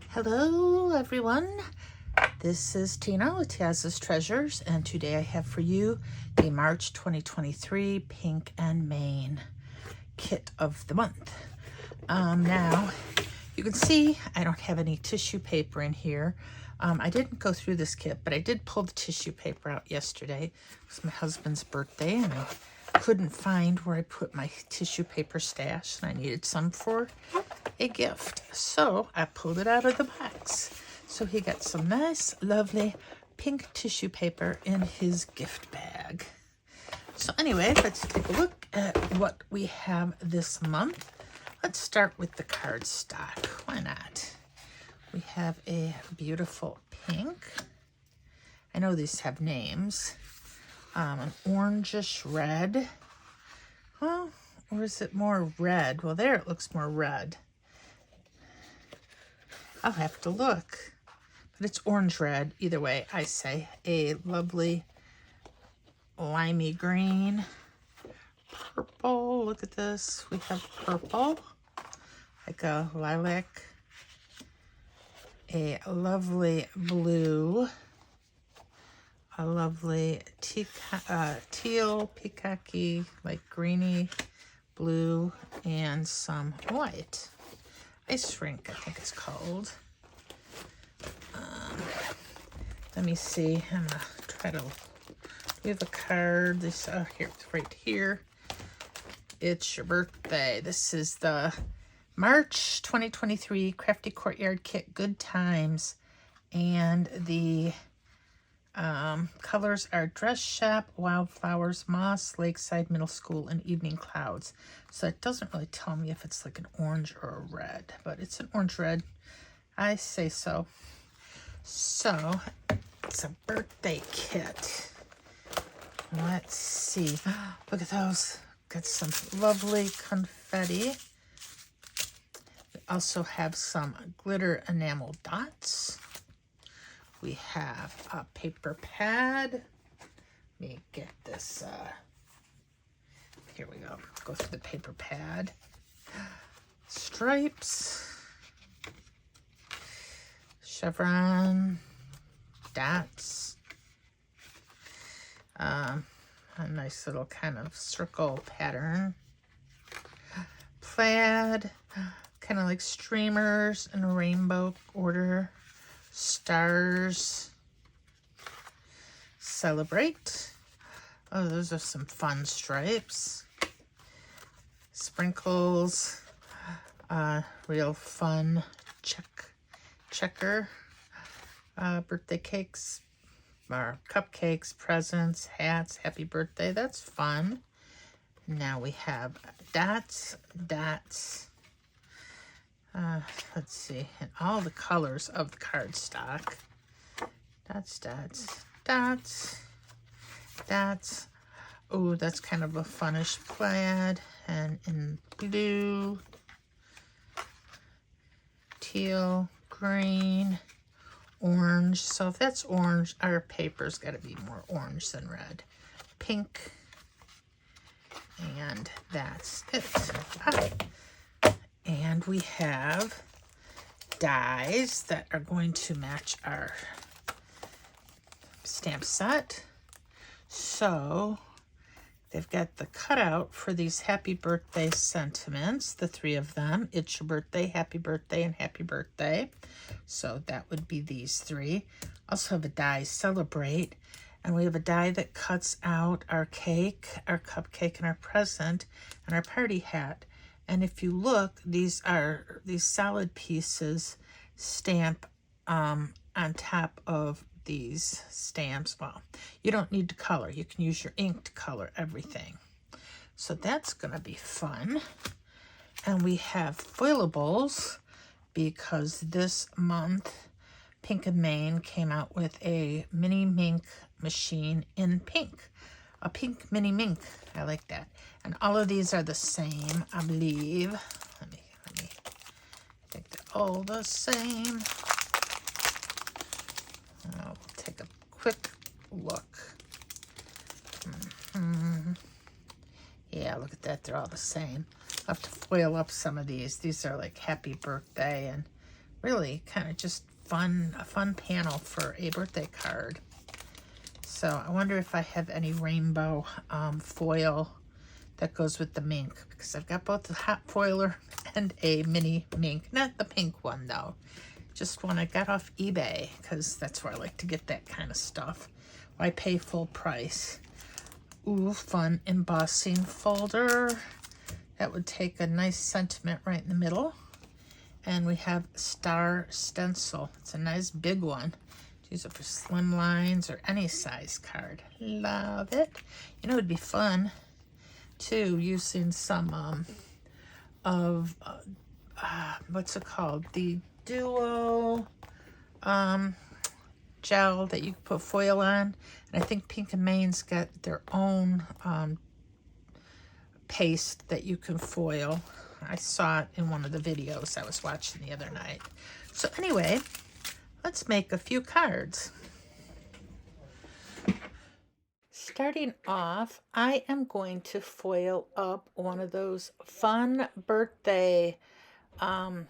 Hello everyone, this is Tina with Tia's Treasures, and today I have for you the March 2023 Pink and Main kit of the month. Now you can see I don't have any tissue paper in here. I didn't go through this kit, but I did pull the tissue paper out yesterday. It was my husband's birthday and I couldn't find where I put my tissue paper stash, and I needed some for a gift. So I pulled it out of the box. So he got some nice, lovely pink tissue paper in his gift bag. So anyway, let's take a look at what we have this month. Let's start with the cardstock. Why not? We have a beautiful pink. I know these have names. An orangish red. Well, or is it more red? Well, there it looks more red. I'll have to look. But it's orange red. Either way, I say a lovely limey green. Purple. Look at this. We have purple. Like a lilac. A lovely blue. A lovely teal, peacocky, like greeny blue, and some white. Ice rink, I think it's called. Let me see. I'm gonna try to. We have a card. This here, right here. It's your birthday. This is the March 2023 Crafty Courtyard Kit. Good Times, and the colors are Dress Shop, Wildflowers, Moss, Lakeside Middle School, and Evening Clouds. So it doesn't really tell me if it's like an orange or a red, but it's an orange red. I say so. So it's a birthday kit. Let's see. Look at those. Got some lovely confetti. We also have some glitter enamel dots. We have a paper pad. Let me get this. Here we go. Go through the paper pad. Stripes. Chevron. Dots. A nice little kind of circle pattern. Plaid. Kind of like streamers in a rainbow order. Stars. Celebrate. Oh, those are some fun stripes. Sprinkles. Real fun checker. Birthday cakes. Or cupcakes, presents, hats. Happy birthday. That's fun. Now we have dots. Let's see, and all the colors of the cardstock. Dots. Oh, that's kind of a funnish plaid, and in blue, teal, green, orange. So if that's orange, our paper's got to be more orange than red. Pink, and that's it. And we have dies that are going to match our stamp set. So they've got the cutout for these happy birthday sentiments, the three of them. It's your birthday, and happy birthday. So that would be these three. Also have a die celebrate. And we have a die that cuts out our cake, our cupcake, and our present, and our party hat. And if you look, these solid pieces stamp on top of these stamps. Well, you don't need to color. You can use your ink to color everything. So that's going to be fun. And we have foilables because this month Pink and Main came out with a mini mink machine in pink. A pink mini mink. I like that. And all of these are the same, I believe. Let me. I think they're all the same. I'll take a quick look. Yeah, look at that. They're all the same. I'll have to foil up some of these. These are like happy birthday and really kind of just fun, a fun panel for a birthday card. So I wonder if I have any rainbow foil that goes with the mink, because I've got both the hot foiler and a mini mink. Not the pink one though, just one I got off eBay, because that's where I like to get that kind of stuff. Why pay full price? Ooh, fun embossing folder. That would take a nice sentiment right in the middle. And we have Star Stencil. It's a nice big one. Use it for slim lines or any size card. Love it. You know, it'd be fun too, using some of what's it called? The Duo gel that you put foil on. And I think Pink and Main's got their own paste that you can foil. I saw it in one of the videos I was watching the other night. So anyway, let's make a few cards. Starting off, I am going to foil up one of those fun birthday foilables.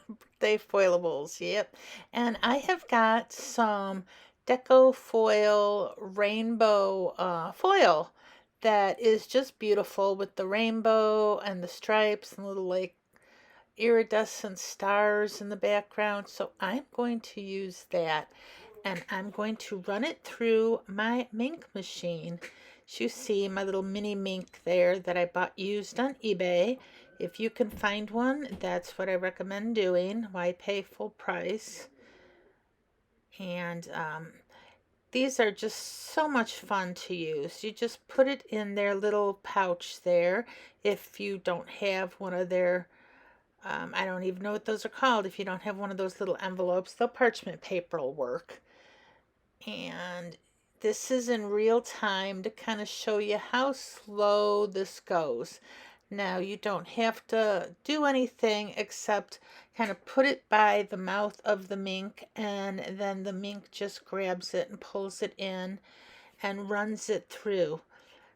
Birthday foilables, yep. And I have got some Deco Foil rainbow foil that is just beautiful with the rainbow and the stripes and little like iridescent stars in the background. So I'm going to use that, and I'm going to run it through my mink machine. As you see, my little mini mink there that I bought used on eBay. If you can find one, that's what I recommend doing. Why pay full price? And these are just so much fun to use. You just put it in their little pouch there. If you don't have one of their, I don't even know what those are called. If you don't have one of those little envelopes, the parchment paper will work. And this is in real time to kind of show you how slow this goes. Now, you don't have to do anything except kind of put it by the mouth of the mink, and then the mink just grabs it and pulls it in and runs it through.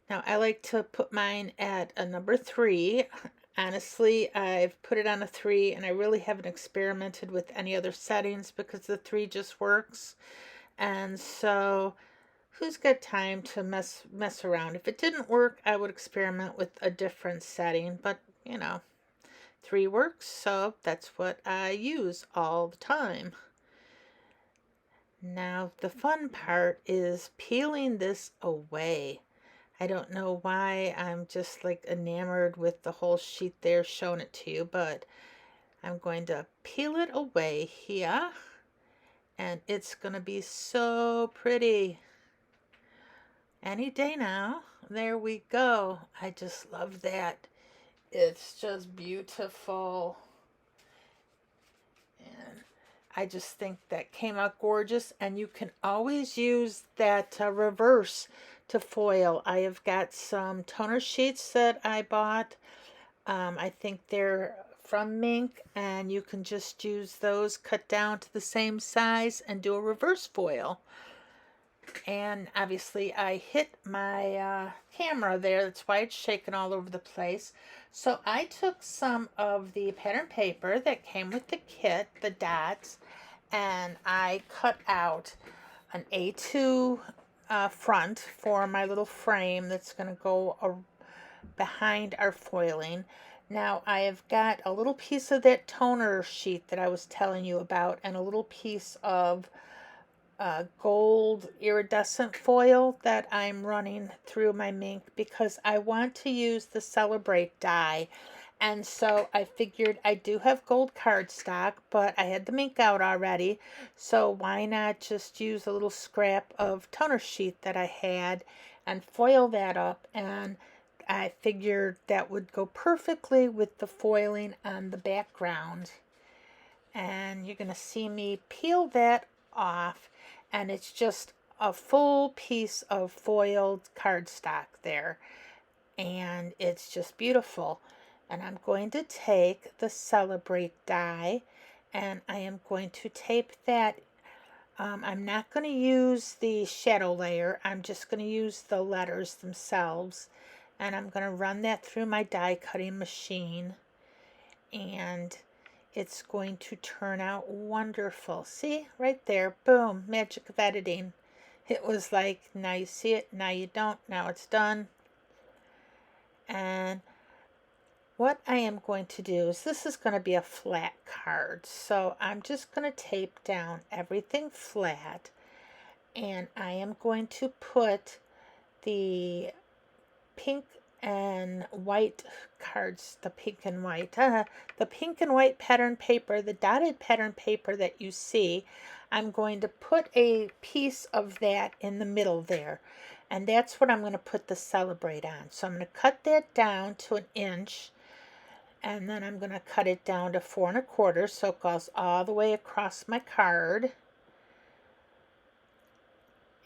Now, I like to put mine at a number 3. Honestly, I've put it on a 3, and I really haven't experimented with any other settings because the 3 just works. And so who's got time to mess around? If it didn't work, I would experiment with a different setting, but you know, 3 works, so that's what I use all the time. Now the fun part is peeling this away. I don't know why I'm just like enamored with the whole sheet there showing it to you, but I'm going to peel it away here, and it's gonna be so pretty. Any day now. There we go. I just love that. It's just beautiful. And I just think that came out gorgeous. And you can always use that reverse to foil. I have got some toner sheets that I bought. I think they're from Mink, and you can just use those, cut down to the same size, and do a reverse foil. And obviously I hit my camera there, that's why it's shaking all over the place. So I took some of the pattern paper that came with the kit, the dots, and I cut out an A2 front for my little frame that's going to go behind our foiling. Now I have got a little piece of that toner sheet that I was telling you about, and a little piece of gold iridescent foil that I'm running through my mink because I want to use the Celebrate die. And so I figured I do have gold cardstock, but I had the mink out already, so why not just use a little scrap of toner sheet that I had and foil that up. And I figured that would go perfectly with the foiling on the background. And you're going to see me peel that off, and it's just a full piece of foiled cardstock there, and it's just beautiful. And I'm going to take the Celebrate die, and I am going to tape that. I'm not going to use the shadow layer. I'm just going to use the letters themselves, and I'm going to run that through my die cutting machine, and it's going to turn out wonderful. See, right there, boom, magic of editing. It was like, now you see it, now you don't, now it's done. And what I am going to do is, this is going to be a flat card, so I'm just going to tape down everything flat, and I am going to put the pink and white cards, the pink and white pattern paper, the dotted pattern paper that you see. I'm going to put a piece of that in the middle there, and that's what I'm going to put the Celebrate on. So I'm going to cut that down to 1 inch, and then I'm going to cut it down to 4 1/4, so it goes all the way across my card.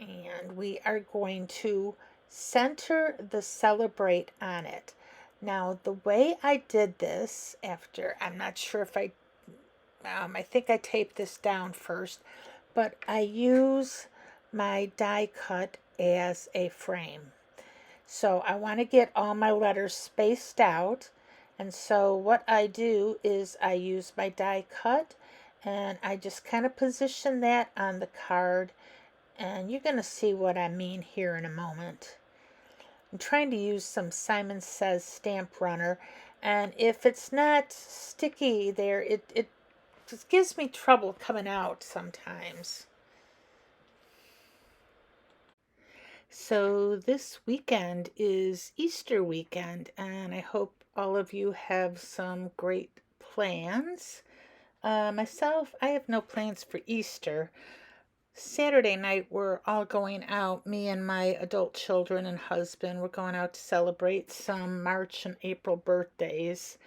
And we are going to center the Celebrate on it. Now, the way I did this, after, I'm not sure if I think I taped this down first, but I use my die cut as a frame. So I want to get all my letters spaced out, and so what I do is I use my die cut, and I just kind of position that on the card, and you're going to see what I mean here in a moment. I'm trying to use some Simon Says stamp runner, and if it's not sticky there, it just gives me trouble coming out sometimes. So this weekend is Easter weekend, and I hope all of you have some great plans. Myself, I have no plans for Easter. Saturday night, we're all going out, me and my adult children and husband. We're going out to celebrate some March and April birthdays.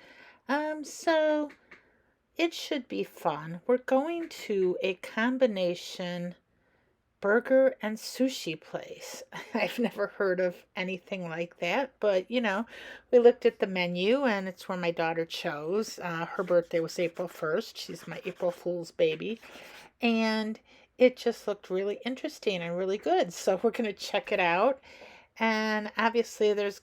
So it should be fun. We're going to a combination burger and sushi place. I've never heard of anything like that, but you know, we looked at the menu, and it's where my daughter chose. Her birthday was April 1st. She's my April Fool's baby, and it just looked really interesting and really good. So we're going to check it out. And obviously there's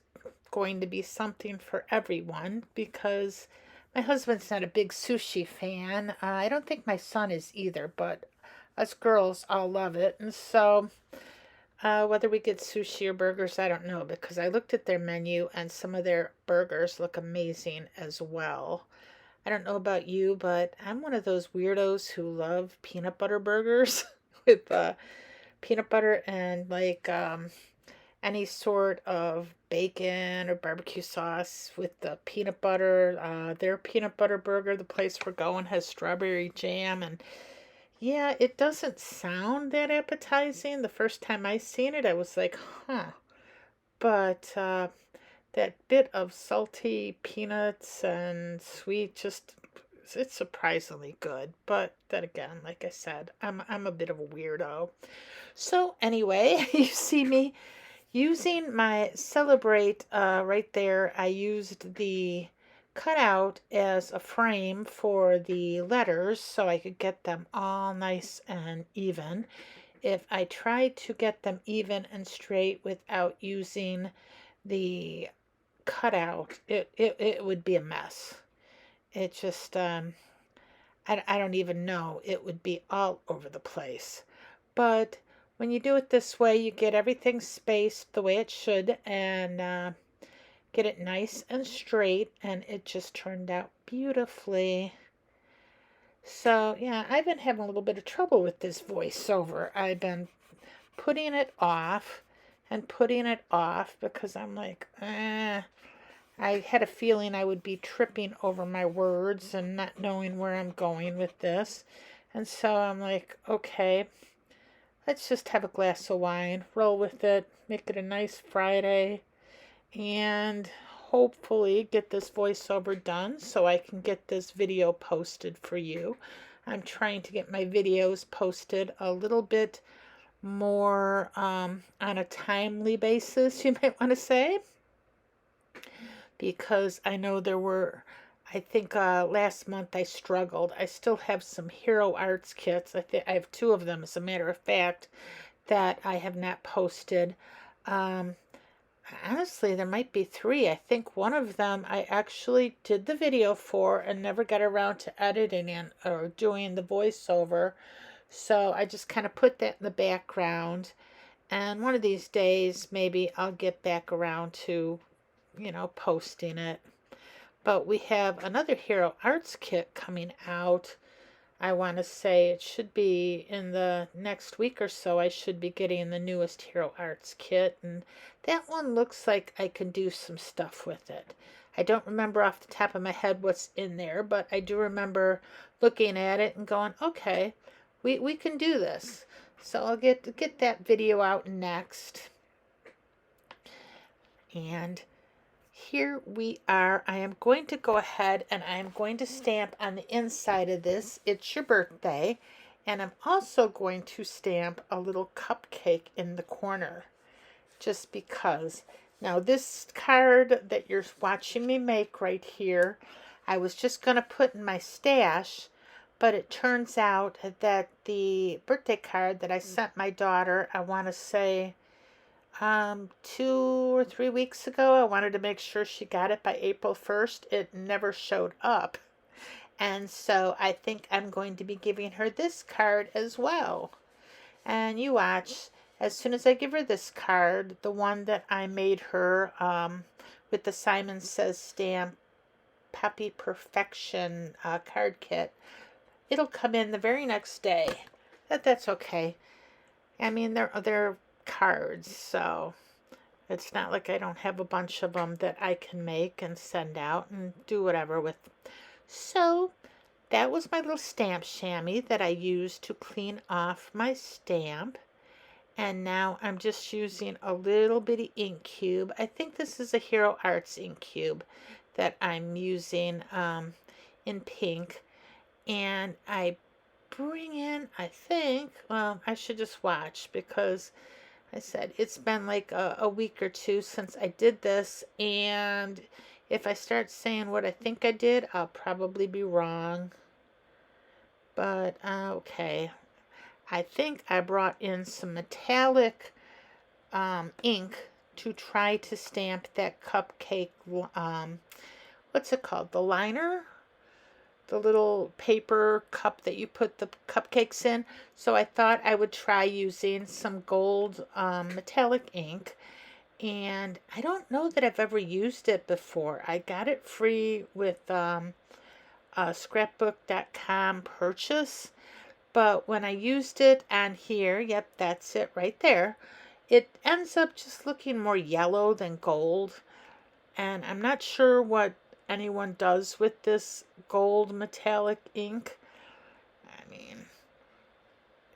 going to be something for everyone, because my husband's not a big sushi fan. I don't think my son is either, but us girls all love it. And so whether we get sushi or burgers, I don't know, because I looked at their menu and some of their burgers look amazing as well. I don't know about you, but I'm one of those weirdos who love peanut butter burgers with peanut butter and like any sort of bacon or barbecue sauce with the peanut butter. Their peanut butter burger, the place we're going, has strawberry jam, and yeah, it doesn't sound that appetizing. The first time I seen it, I was like, huh. But that bit of salty peanuts and sweet, just, it's surprisingly good. But then again, like I said, I'm a bit of a weirdo. So anyway, you see me using my Celebrate right there. I used the cutout as a frame for the letters so I could get them all nice and even. If I tried to get them even and straight without using the cutout, it would be a mess. It just, I don't even know. It would be all over the place. But when you do it this way, you get everything spaced the way it should, and get it nice and straight, and it just turned out beautifully. So yeah, I've been having a little bit of trouble with this voiceover. I've been putting it off and putting it off because I'm like, I had a feeling I would be tripping over my words and not knowing where I'm going with this. And so I'm like, okay, let's just have a glass of wine, roll with it, make it a nice Friday, and hopefully get this voiceover done so I can get this video posted for you. I'm trying to get my videos posted a little bit more on a timely basis, you might want to say, because I know there were, I think last month I struggled. I still have some Hero Arts kits. I have 2 of them, as a matter of fact, that I have not posted. Honestly, there might be three. I think one of them I actually did the video for and never got around to editing it or doing the voiceover. So I just kind of put that in the background. And one of these days, maybe I'll get back around to, posting it. But we have another Hero Arts kit coming out. I want to say it should be in the next week or so. I should be getting the newest Hero Arts kit, and that one looks like I can do some stuff with it. I don't remember off the top of my head what's in there, but I do remember looking at it and going, okay, we can do this. So I'll get that video out next. And here we are. I am going to go ahead and I am going to stamp on the inside of this, "It's your birthday." And I'm also going to stamp a little cupcake in the corner, just because. Now this card that you're watching me make right here, I was just going to put in my stash, but it turns out that the birthday card that I sent my daughter, I want to say 2 or 3 weeks ago, I wanted to make sure she got it by April 1st. It never showed up. And so I think I'm going to be giving her this card as well. And you watch, as soon as I give her this card, the one that I made her with the Simon Says stamp Peppy Perfection card kit, it'll come in the very next day. That's okay. I mean, they're cards, so it's not like I don't have a bunch of them that I can make and send out and do whatever with. So that was my little stamp chamois that I used to clean off my stamp. And now I'm just using a little bitty ink cube. I think this is a Hero Arts ink cube that I'm using in pink. And I bring in, I think, well, I should just watch, because I said it's been like a week or two since I did this, and if I start saying what I think I did, I'll probably be wrong. But okay, I think I brought in some metallic ink to try to stamp that cupcake, what's it called, the liner? The little paper cup that you put the cupcakes in. So I thought I would try using some gold metallic ink. And I don't know that I've ever used it before. I got it free with a scrapbook.com purchase. But when I used it on here, yep, that's it right there, it ends up just looking more yellow than gold. And I'm not sure what anyone does with this gold metallic ink. I mean,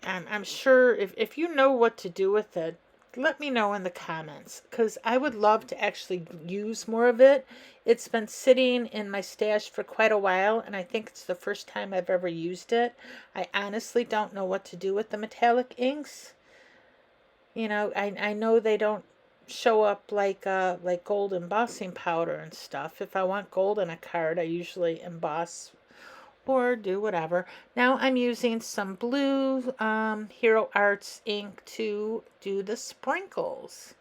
I'm sure if you know what to do with it, let me know in the comments, because I would love to actually use more of it. It's been sitting in my stash for quite a while, and I think it's the first time I've ever used it. I honestly don't know what to do with the metallic inks. I know they don't show up like gold embossing powder and stuff. If I want gold in a card, I usually emboss or do whatever. Now I'm using some blue Hero Arts ink to do the sprinkles.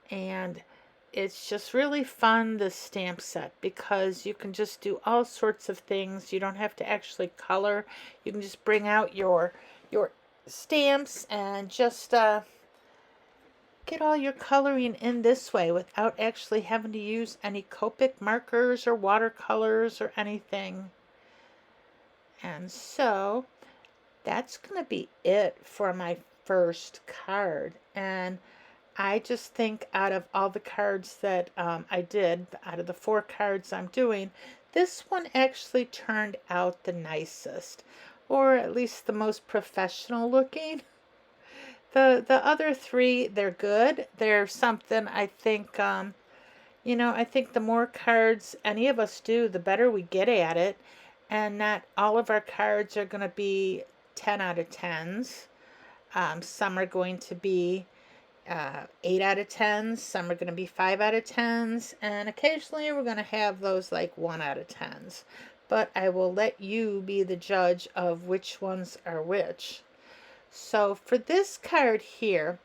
And it's just really fun, this stamp set, because you can just do all sorts of things. You don't have to actually color. You can just bring out your stamps and just get all your coloring in this way without actually having to use any Copic markers or watercolors or anything. And so that's going to be it for my first card. And I just think out of all the cards that I did, out of the 4 cards I'm doing, this one actually turned out the nicest, or at least the most professional looking. The other 3, they're good. They're something I think, I think the more cards any of us do, the better we get at it. And not all of our cards are going to be 10 out of 10s. Some are going to be 8 out of 10s. Some are going to be 5 out of 10s. And occasionally we're going to have those like 1 out of 10s. But I will let you be the judge of which ones are which. So for this card here,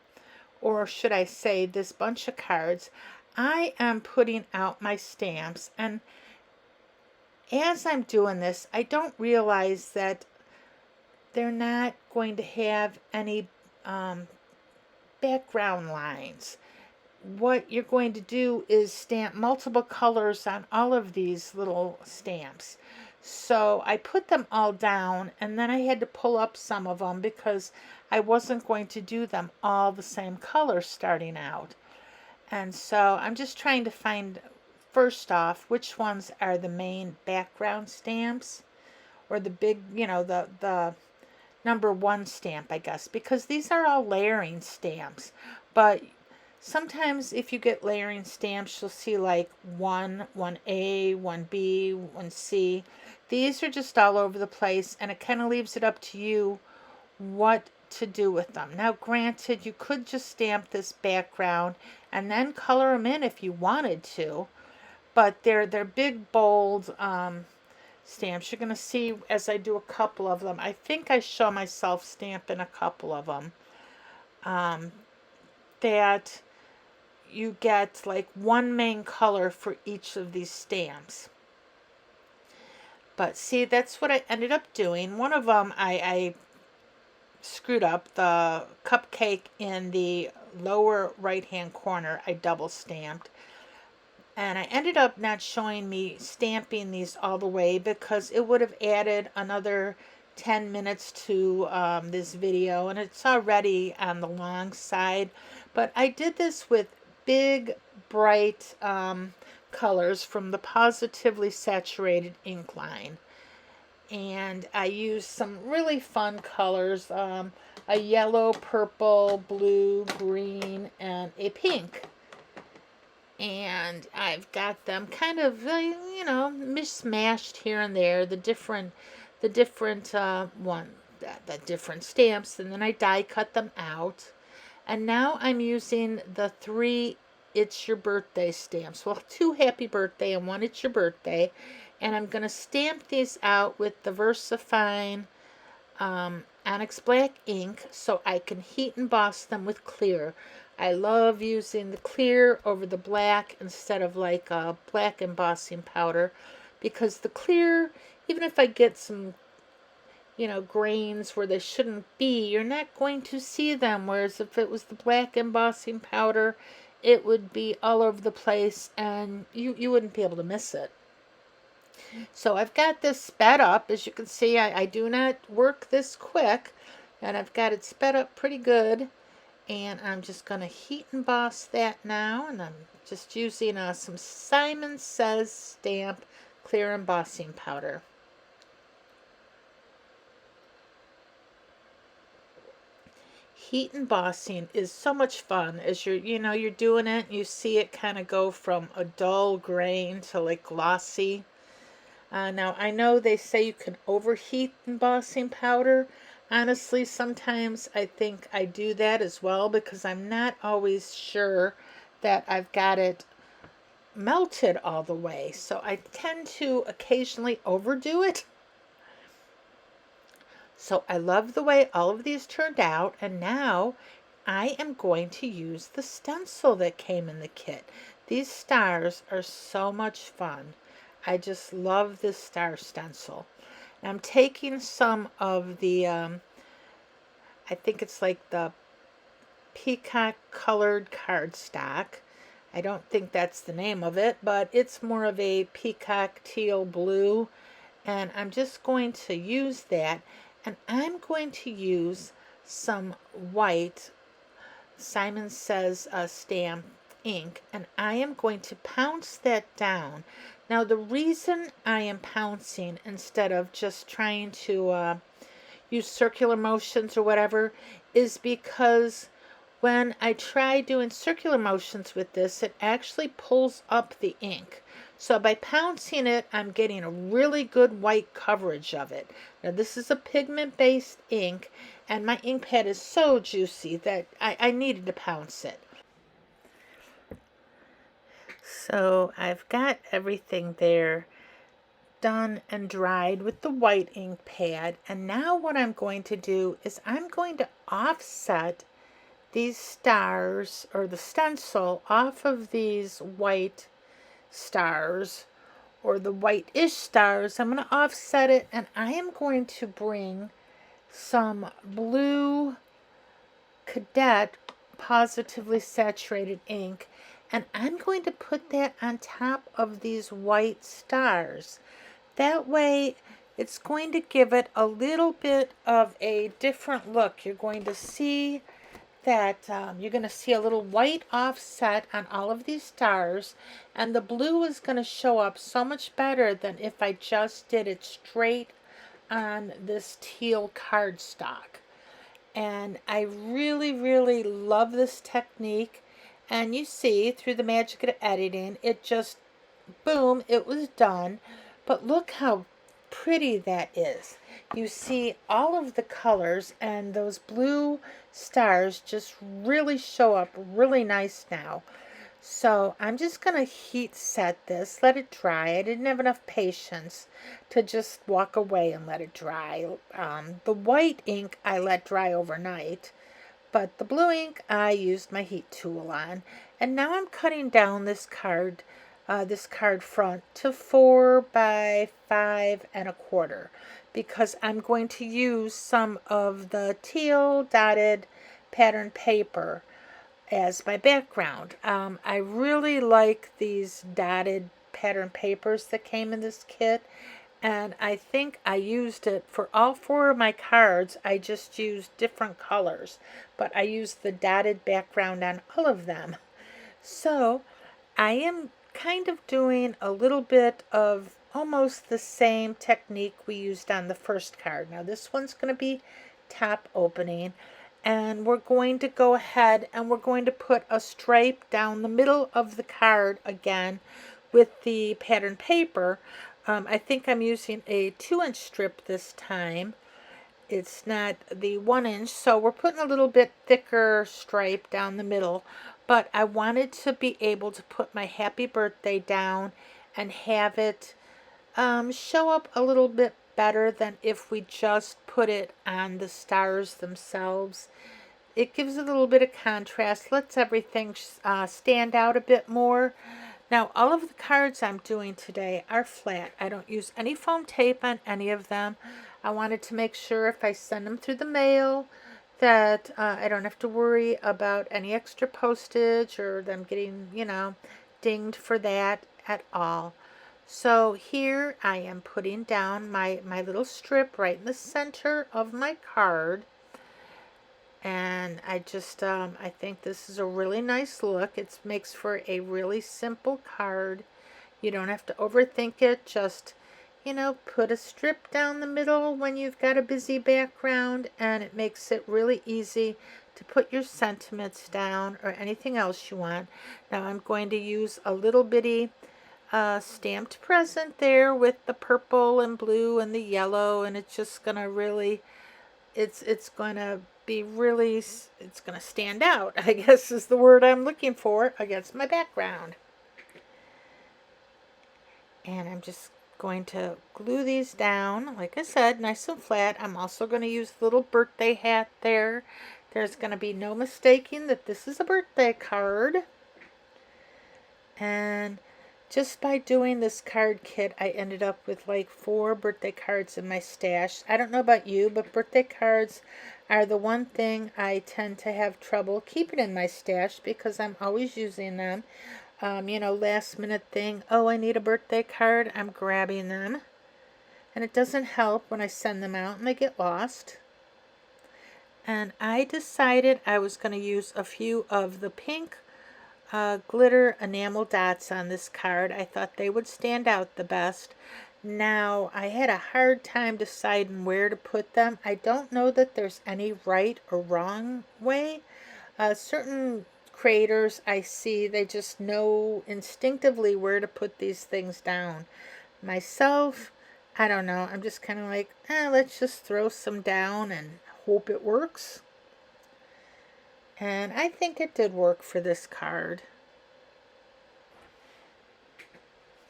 or should I say this bunch of cards, I am putting out my stamps, and as I'm doing this, I don't realize that they're not going to have any background lines. What you're going to do is stamp multiple colors on all of these little stamps. So I put them all down, and then I had to pull up some of them because I wasn't going to do them all the same color starting out. And so I'm just trying to find, first off, which ones are the main background stamps, or the big, the number one stamp, I guess, because these are all layering stamps. But sometimes if you get layering stamps, you'll see like 1A, 1B, 1C. These are just all over the place, and it kind of leaves it up to you what to do with them. Now, granted, you could just stamp this background and then color them in if you wanted to, but they're big, bold stamps. You're going to see as I do a couple of them. I think I show myself stamping a couple of them. That you get like one main color for each of these stamps. But see, that's what I ended up doing. One of them I screwed up. The cupcake in the lower right hand corner I double stamped. And I ended up not showing me stamping these all the way because it would have added another 10 minutes to this video, and it's already on the long side. But I did this with big, bright colors from the Positively Saturated ink line. And I used some really fun colors, a yellow, purple, blue, green, and a pink. And I've got them kind of, mishmashed here and there, the different stamps, and then I die cut them out. And now I'm using the 3 It's Your Birthday stamps. Well, 2 Happy Birthday and 1 It's Your Birthday. And I'm going to stamp these out with the VersaFine Onyx Black ink so I can heat emboss them with clear. I love using the clear over the black instead of like a black embossing powder, because the clear, even if I get some, grains where they shouldn't be, you're not going to see them. Whereas if it was the black embossing powder, it would be all over the place and you wouldn't be able to miss it. So I've got this sped up. As you can see, I do not work this quick, and I've got it sped up pretty good. And I'm just going to heat emboss that now, and I'm just using some Simon Says Stamp clear embossing powder. Heat embossing is so much fun as you're doing it. You see it kind of go from a dull grain to like glossy. Now I know they say you can overheat embossing powder. Honestly, sometimes I think I do that as well because I'm not always sure that I've got it melted all the way. So I tend to occasionally overdo it. So I love the way all of these turned out, and now I am going to use the stencil that came in the kit. These stars are so much fun. I just love this star stencil. I'm taking some of the, I think it's like the peacock colored cardstock. I don't think that's the name of it, but it's more of a peacock teal blue. And I'm just going to use that. And I'm going to use some white Simon Says stamp ink, and I am going to pounce that down. Now the reason I am pouncing instead of just trying to use circular motions or whatever is because when I try doing circular motions with this, it actually pulls up the ink. So by pouncing it, I'm getting a really good white coverage of it. Now this is a pigment-based ink, and my ink pad is so juicy that I needed to pounce it. So I've got everything there done and dried with the white ink pad, and now what I'm going to do is I'm going to offset these stars or the stencil off of these white stars or the white-ish stars. I'm going to offset it, and I am going to bring some blue Cadet positively saturated ink, and I'm going to put that on top of these white stars. That way it's going to give it a little bit of a different look. You're going to see that you're going to see a little white offset on all of these stars, and the blue is going to show up so much better than if I just did it straight on this teal cardstock. And I really, really love this technique. And you see, through the magic of editing, it just, boom, it was done. But look how pretty that is. You see all of the colors, and those blue stars just really show up really nice now. So I'm just going to heat set this, let it dry. I didn't have enough patience to just walk away and let it dry. The white ink I let dry overnight, but the blue ink I used my heat tool on. And now I'm cutting down this card front to 4 by 5 1/4 because I'm going to use some of the teal dotted pattern paper as my background. I really like these dotted pattern papers that came in this kit, and I think I used it for all 4 of my cards. I just used different colors, but I used the dotted background on all of them. So I am kind of doing a little bit of almost the same technique we used on the first card. Now this one's going to be top opening, and we're going to go ahead and we're going to put a stripe down the middle of the card again with the pattern paper. I think I'm using a 2-inch strip this time. It's not the 1-inch, so we're putting a little bit thicker stripe down the middle, but I wanted to be able to put my happy birthday down and have it show up a little bit better than if we just put it on the stars themselves. It gives a little bit of contrast, lets everything stand out a bit more. Now, all of the cards I'm doing today are flat. I don't use any foam tape on any of them. I wanted to make sure if I send them through the mail that I don't have to worry about any extra postage or them getting, dinged for that at all. So here I am putting down my little strip right in the center of my card. And I just, I think this is a really nice look. It makes for a really simple card. You don't have to overthink it. Just, put a strip down the middle when you've got a busy background, and it makes it really easy to put your sentiments down or anything else you want. Now I'm going to use a little bitty stamped present there with the purple and blue and the yellow, and it's just gonna really, it's gonna be really, it's gonna stand out, I guess is the word I'm looking for, against my background. And I'm just going to glue these down, like I said, nice and flat. I'm also going to use the little birthday hat there. There's going to be no mistaking that this is a birthday card. And just by doing this card kit, I ended up with like 4 birthday cards in my stash. I don't know about you, but birthday cards are the one thing I tend to have trouble keeping in my stash because I'm always using them. Last minute thing, oh, I need a birthday card, I'm grabbing them. And it doesn't help when I send them out and they get lost. And I decided I was going to use a few of the pink glitter enamel dots on this card. I thought they would stand out the best. Now, I had a hard time deciding where to put them. I don't know that there's any right or wrong way. Certain creators I see, they just know instinctively where to put these things down. Myself, I don't know. I'm just kind of like, let's just throw some down and hope it works. And I think it did work for this card.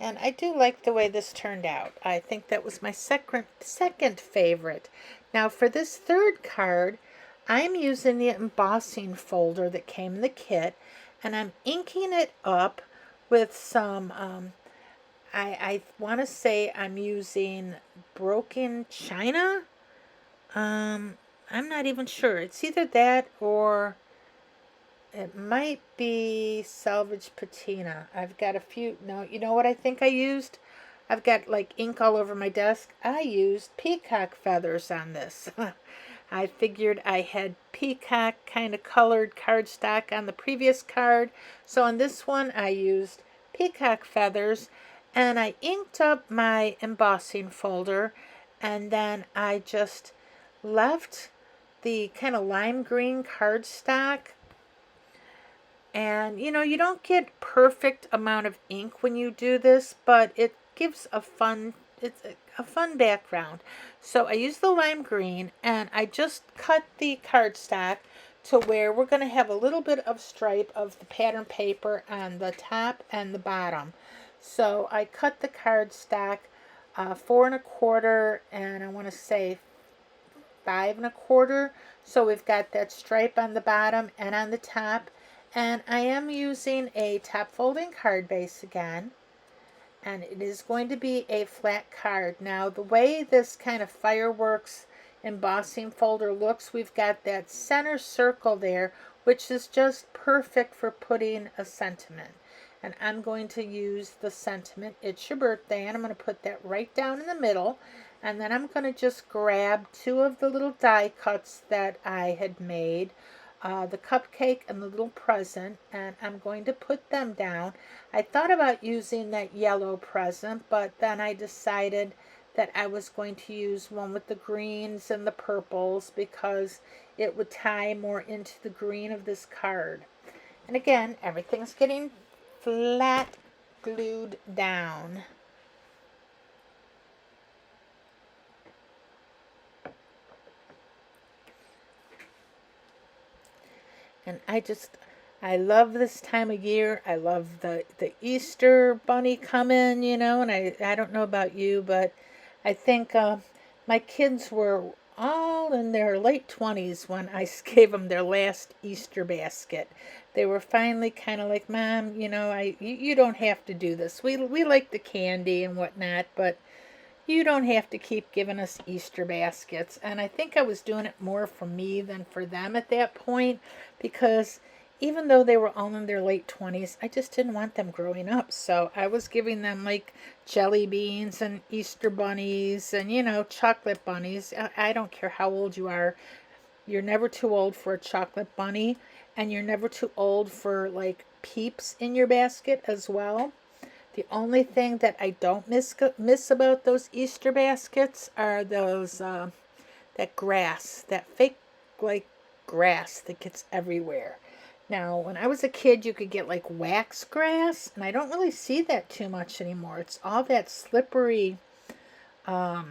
And I do like the way this turned out. I think that was my second favorite. Now for this third card, I'm using the embossing folder that came in the kit, and I'm inking it up with some, I want to say I'm using broken china. I'm not even sure. It's either that or it might be salvage patina. I've got a few. No, you know what I think I used? I've got like ink all over my desk. I used peacock feathers on this. I figured I had peacock kind of colored cardstock on the previous card. So on this one I used peacock feathers, and I inked up my embossing folder, and then I just left the kind of lime green cardstock. And you don't get perfect amount of ink when you do this, but it gives it's a fun background. So I use the lime green, and I just cut the cardstock to where we're going to have a little bit of stripe of the pattern paper on the top and the bottom. So I cut the cardstock 4 1/4, and I want to say 5 1/4. So we've got that stripe on the bottom and on the top. And I am using a top folding card base again, and it is going to be a flat card. Now the way this kind of fireworks embossing folder looks, we've got that center circle there, which is just perfect for putting a sentiment. And I'm going to use the sentiment, "It's your birthday," and I'm going to put that right down in the middle. And then I'm going to just grab 2 of the little die cuts that I had made, the cupcake and the little present, and I'm going to put them down. I thought about using that yellow present, but then I decided that I was going to use one with the greens and the purples because it would tie more into the green of this card. And again, everything's getting flat glued down. And I love this time of year. I love the Easter bunny coming, and I don't know about you, but I think my kids were all in their late 20s when I gave them their last Easter basket. They were finally kind of like, "Mom, you don't have to do this. We like the candy and whatnot, but you don't have to keep giving us Easter baskets." And I think I was doing it more for me than for them at that point, because even though they were all in their late 20s, I just didn't want them growing up. So I was giving them like jelly beans and Easter bunnies and, chocolate bunnies. I don't care how old you are. You're never too old for a chocolate bunny, and you're never too old for like peeps in your basket as well. The only thing that I don't miss about those Easter baskets are those that grass, that fake like grass that gets everywhere. Now, when I was a kid, you could get like wax grass, and I don't really see that too much anymore. It's all that slippery, like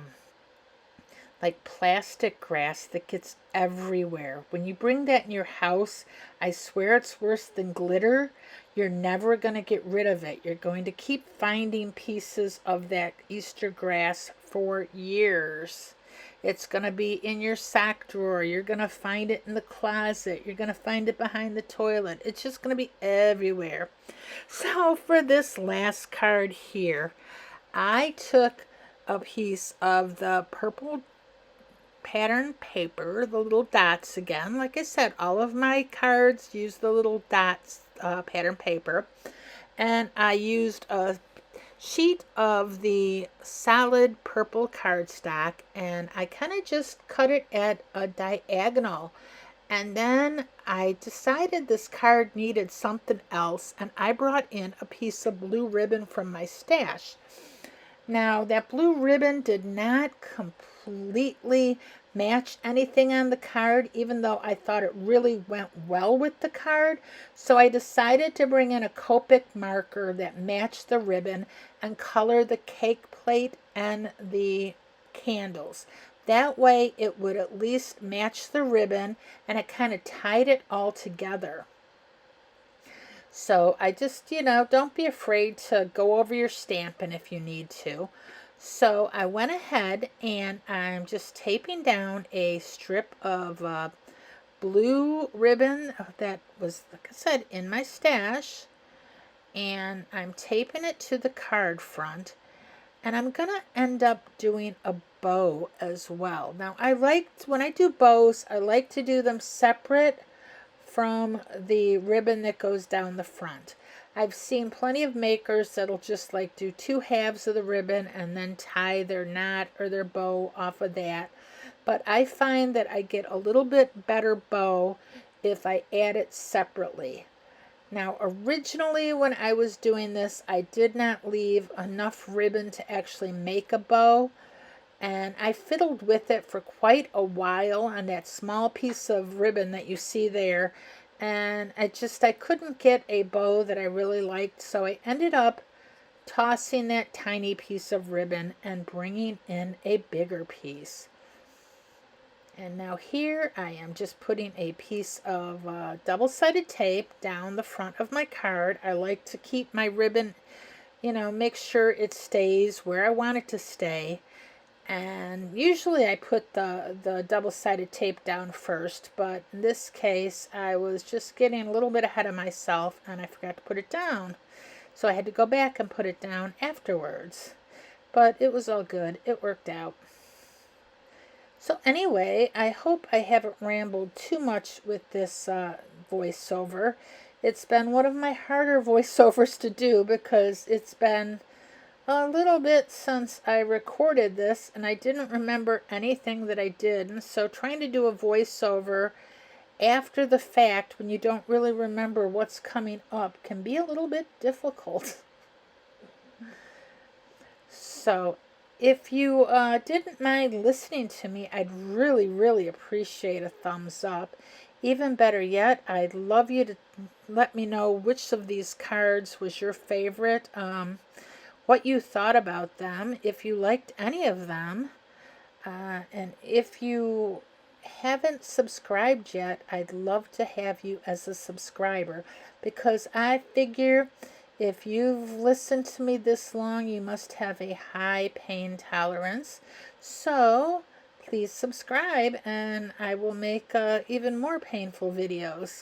plastic grass that gets everywhere. When you bring that in your house, I swear it's worse than glitter. You're never going to get rid of it. You're going to keep finding pieces of that Easter grass for years. It's going to be in your sock drawer. You're going to find it in the closet. You're going to find it behind the toilet. It's just going to be everywhere. So for this last card here, I took a piece of the purple pattern paper, the little dots again. Like I said, all of my cards use the little dots pattern paper. And I used a sheet of the solid purple cardstock, and I kind of just cut it at a diagonal. And then I decided this card needed something else, and I brought in a piece of blue ribbon from my stash. Now, that blue ribbon did not completely match anything on the card, even though I thought it really went well with the card. So I decided to bring in a Copic marker that matched the ribbon and color the cake plate and the candles. That way it would at least match the ribbon, and it kind of tied it all together. So I just, don't be afraid to go over your stamping if you need to. So I went ahead and I'm just taping down a strip of blue ribbon that was, like I said, in my stash, and I'm taping it to the card front, and I'm gonna end up doing a bow as well. Now, when I do bows, I like to do them separate from the ribbon that goes down the front. I've seen plenty of makers that'll just like do 2 halves of the ribbon and then tie their knot or their bow off of that. But I find that I get a little bit better bow if I add it separately. Now, originally when I was doing this, I did not leave enough ribbon to actually make a bow. And I fiddled with it for quite a while on that small piece of ribbon that you see there. And I couldn't get a bow that I really liked. So I ended up tossing that tiny piece of ribbon and bringing in a bigger piece. And now here I am just putting a piece of double-sided tape down the front of my card. I like to keep my ribbon, make sure it stays where I want it to stay. And usually I put the double-sided tape down first, but in this case I was just getting a little bit ahead of myself and I forgot to put it down. So I had to go back and put it down afterwards. But it was all good. It worked out. So anyway, I hope I haven't rambled too much with this voiceover. It's been one of my harder voiceovers to do because it's been a little bit since I recorded this and I didn't remember anything that I did. And so trying to do a voiceover after the fact when you don't really remember what's coming up can be a little bit difficult. So if you didn't mind listening to me, I'd really, really appreciate a thumbs up. Even better yet, I'd love you to let me know which of these cards was your favorite, what you thought about them, if you liked any of them, and if you haven't subscribed yet, I'd love to have you as a subscriber, because I figure if you've listened to me this long, you must have a high pain tolerance. So please subscribe and I will make even more painful videos.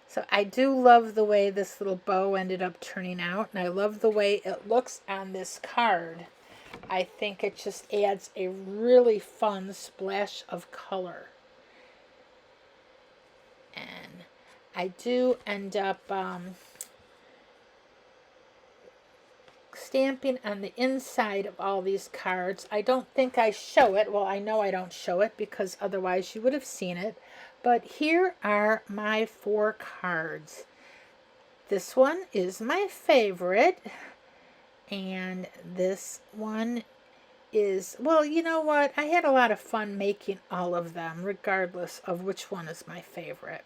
So I do love the way this little bow ended up turning out, and I love the way it looks on this card. I think it just adds a really fun splash of color. And I do end up stamping on the inside of all these cards. I don't think I show it. Well, I know I don't show it because otherwise you would have seen it. But here are my 4 cards. This one is my favorite. And this one is, well, you know what? I had a lot of fun making all of them, regardless of which one is my favorite.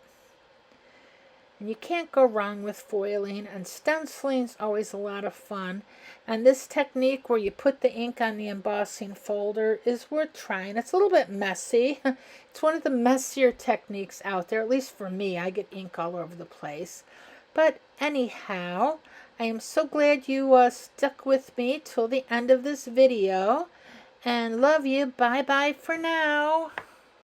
And you can't go wrong with foiling, and stenciling is always a lot of fun. And this technique where you put the ink on the embossing folder is worth trying. It's a little bit messy. It's one of the messier techniques out there, at least for me. I get ink all over the place. But anyhow, I am so glad you stuck with me till the end of this video. And love you. Bye-bye for now.